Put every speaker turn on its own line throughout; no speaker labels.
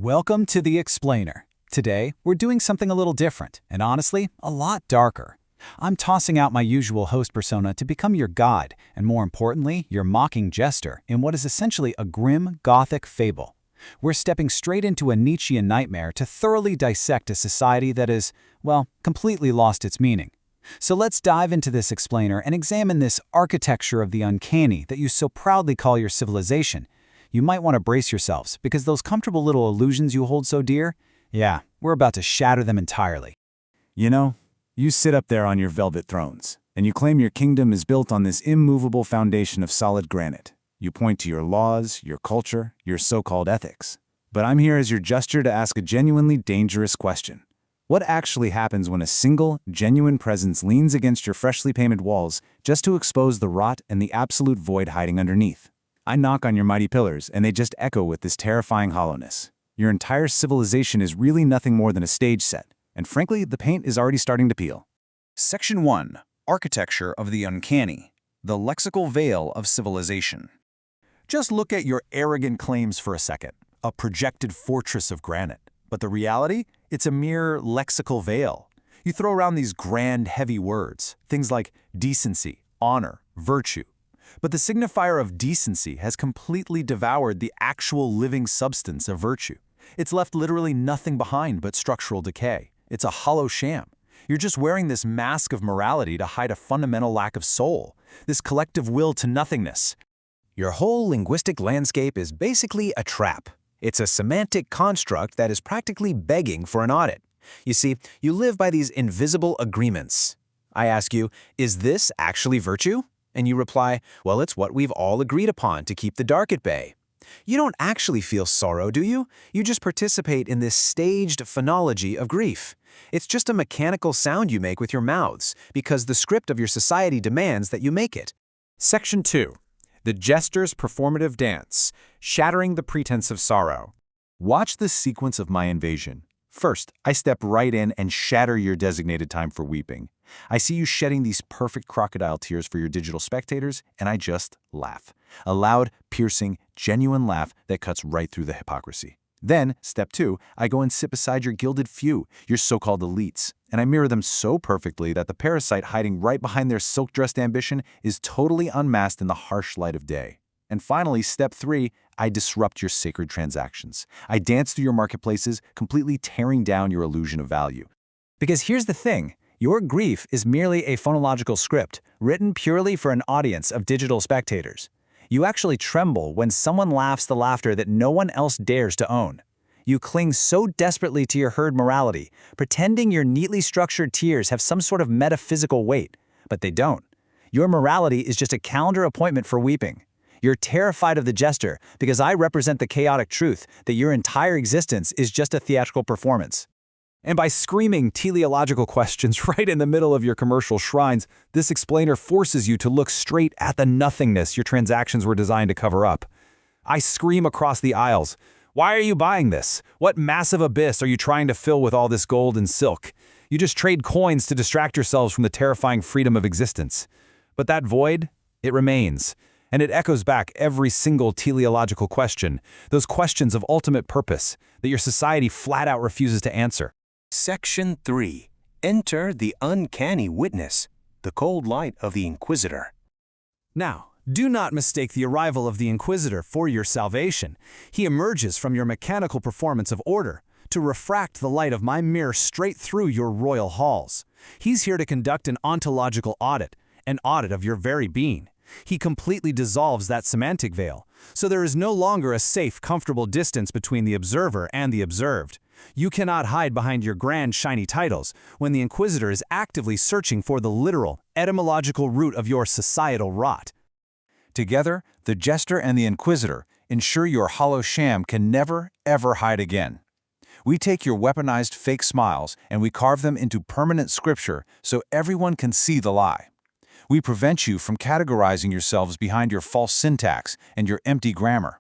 Welcome to The Explainer. Today, we're doing something a little different, and honestly, a lot darker. I'm tossing out my usual host persona to become your guide, and more importantly, your mocking jester in what is essentially a grim, gothic fable. We're stepping straight into a Nietzschean nightmare to thoroughly dissect a society that is, well, completely lost its meaning. So let's dive into this explainer and examine this architecture of the uncanny that you so proudly call your civilization. You might want to brace yourselves, because those comfortable little illusions you hold so dear, yeah, we're about to shatter them entirely.
You know, you sit up there on your velvet thrones, and you claim your kingdom is built on this immovable foundation of solid granite. You point to your laws, your culture, your so-called ethics. But I'm here as your jester to ask a genuinely dangerous question. What actually happens when a single, genuine presence leans against your freshly painted walls just to expose the rot and the absolute void hiding underneath? I knock on your mighty pillars, and they just echo with this terrifying hollowness. Your entire civilization is really nothing more than a stage set, and frankly, the paint is already starting to peel.
Section 1. Architecture of the Uncanny. The lexical veil of civilization. Just look at your arrogant claims for a second. A projected fortress of granite. But the reality? It's a mere lexical veil. You throw around these grand, heavy words, things like decency, honor, virtue. But the signifier of decency has completely devoured the actual living substance of virtue. It's left literally nothing behind but structural decay. It's a hollow sham. You're just wearing this mask of morality to hide a fundamental lack of soul, this collective will to nothingness. Your whole linguistic landscape is basically a trap. It's a semantic construct that is practically begging for an audit. You see, you live by these invisible agreements. I ask you, is this actually virtue? And you reply, well, it's what we've all agreed upon to keep the dark at bay. You don't actually feel sorrow, do you? You just participate in this staged phonology of grief. It's just a mechanical sound you make with your mouths, because the script of your society demands that you make it.
Section 2. The Jester's Performative Dance, Shattering the Pretense of Sorrow.
Watch the sequence of my invasion. First, I step right in and shatter your designated time for weeping. I see you shedding these perfect crocodile tears for your digital spectators, and I just laugh. A loud, piercing, genuine laugh that cuts right through the hypocrisy. Then, step 2, I go and sit beside your gilded few, your so-called elites, and I mirror them so perfectly that the parasite hiding right behind their silk-dressed ambition is totally unmasked in the harsh light of day. And finally, step 3, I disrupt your sacred transactions. I dance through your marketplaces, completely tearing down your illusion of value.
Because here's the thing. Your grief is merely a phonological script, written purely for an audience of digital spectators. You actually tremble when someone laughs the laughter that no one else dares to own. You cling so desperately to your herd morality, pretending your neatly structured tears have some sort of metaphysical weight, but they don't. Your morality is just a calendar appointment for weeping. You're terrified of the jester because I represent the chaotic truth that your entire existence is just a theatrical performance. And by screaming teleological questions right in the middle of your commercial shrines, this explainer forces you to look straight at the nothingness your transactions were designed to cover up. I scream across the aisles, "Why are you buying this? What massive abyss are you trying to fill with all this gold and silk? You just trade coins to distract yourselves from the terrifying freedom of existence." But that void, it remains. And it echoes back every single teleological question, those questions of ultimate purpose that your society flat out refuses to answer.
Section 3. Enter the uncanny witness, the cold light of the Inquisitor.
Now, do not mistake the arrival of the Inquisitor for your salvation. He emerges from your mechanical performance of order to refract the light of my mirror straight through your royal halls. He's here to conduct an ontological audit, an audit of your very being. He completely dissolves that semantic veil, so there is no longer a safe, comfortable distance between the observer and the observed. You cannot hide behind your grand, shiny titles when the Inquisitor is actively searching for the literal, etymological root of your societal rot.
Together, the jester and the Inquisitor ensure your hollow sham can never, ever hide again. We take your weaponized fake smiles and we carve them into permanent scripture so everyone can see the lie. We prevent you from categorizing yourselves behind your false syntax and your empty grammar.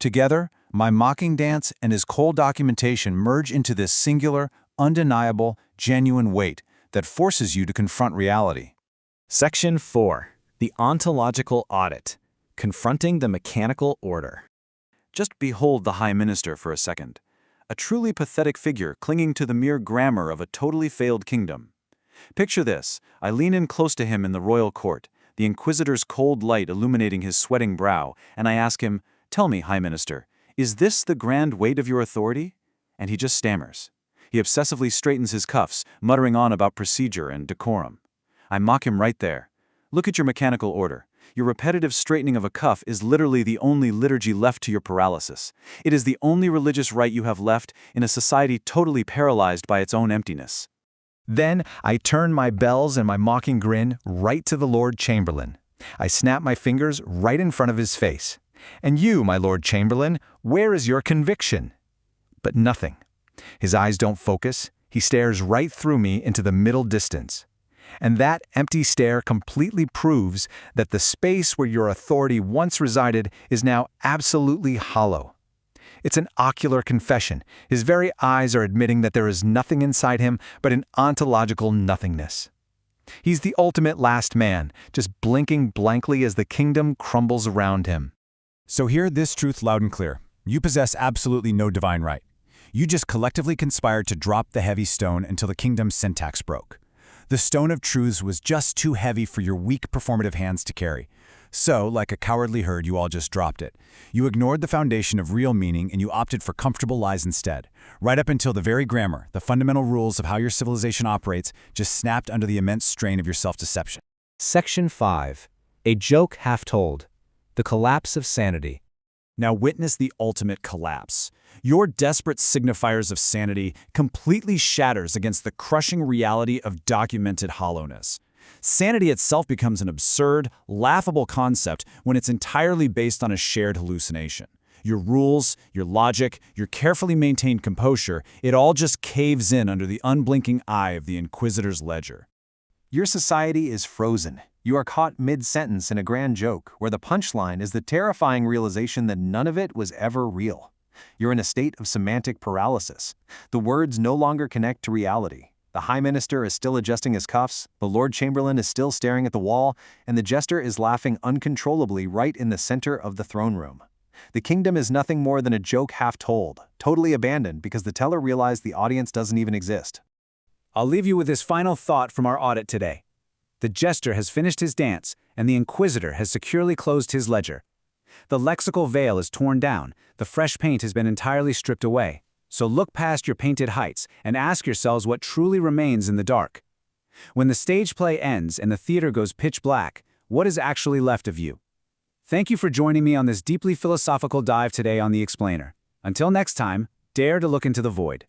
Together, my mocking dance and his cold documentation merge into this singular, undeniable, genuine weight that forces you to confront reality.
Section 4. The Ontological Audit. Confronting the Mechanical Order.
Just behold the High Minister for a second.
a truly pathetic figure clinging to the mere grammar of a totally failed kingdom. Picture this: I lean in close to him in the royal court, the Inquisitor's cold light illuminating his sweating brow, and I ask him, "Tell me, High Minister, is this the grand weight of your authority?" And he just stammers. He obsessively straightens his cuffs, muttering on about procedure and decorum. I mock him right there. Look at your mechanical order. Your repetitive straightening of a cuff is literally the only liturgy left to your paralysis. It is the only religious rite you have left in a society totally paralyzed by its own emptiness.
Then I turn my bells and my mocking grin right to the Lord Chamberlain. I snap my fingers right in front of his face. "And you, my Lord Chamberlain, where is your conviction?" But nothing. His eyes don't focus. He stares right through me into the middle distance. And that empty stare completely proves that the space where your authority once resided is now absolutely hollow. It's an ocular confession. His very eyes are admitting that there is nothing inside him but an ontological nothingness. He's the ultimate last man, just blinking blankly as the kingdom crumbles around him.
So hear this truth loud and clear. You possess absolutely no divine right. You just collectively conspired to drop the heavy stone until the kingdom's syntax broke. The stone of truths was just too heavy for your weak performative hands to carry. So, like a cowardly herd, you all just dropped it. You ignored the foundation of real meaning and you opted for comfortable lies instead. Right up until the very grammar, the fundamental rules of how your civilization operates, just snapped under the immense strain of your self-deception.
Section 5. A joke half told. The collapse of sanity.
Now witness the ultimate collapse. Your desperate signifiers of sanity completely shatters against the crushing reality of documented hollowness. Sanity itself becomes an absurd, laughable concept when it's entirely based on a shared hallucination. Your rules, your logic, your carefully maintained composure, it all just caves in under the unblinking eye of the Inquisitor's ledger.
Your society is frozen. You are caught mid-sentence in a grand joke, where the punchline is the terrifying realization that none of it was ever real. You're in a state of semantic paralysis. The words no longer connect to reality. The High Minister is still adjusting his cuffs, the Lord Chamberlain is still staring at the wall, and the Jester is laughing uncontrollably right in the center of the throne room. The kingdom is nothing more than a joke half told, totally abandoned because the teller realized the audience doesn't even exist.
I'll leave you with this final thought from our audit today. The Jester has finished his dance, and the Inquisitor has securely closed his ledger. The lexical veil is torn down, the fresh paint has been entirely stripped away. So look past your painted heights and ask yourselves what truly remains in the dark. When the stage play ends and the theater goes pitch black, what is actually left of you? Thank you for joining me on this deeply philosophical dive today on The Explainer. Until next time, dare to look into the void.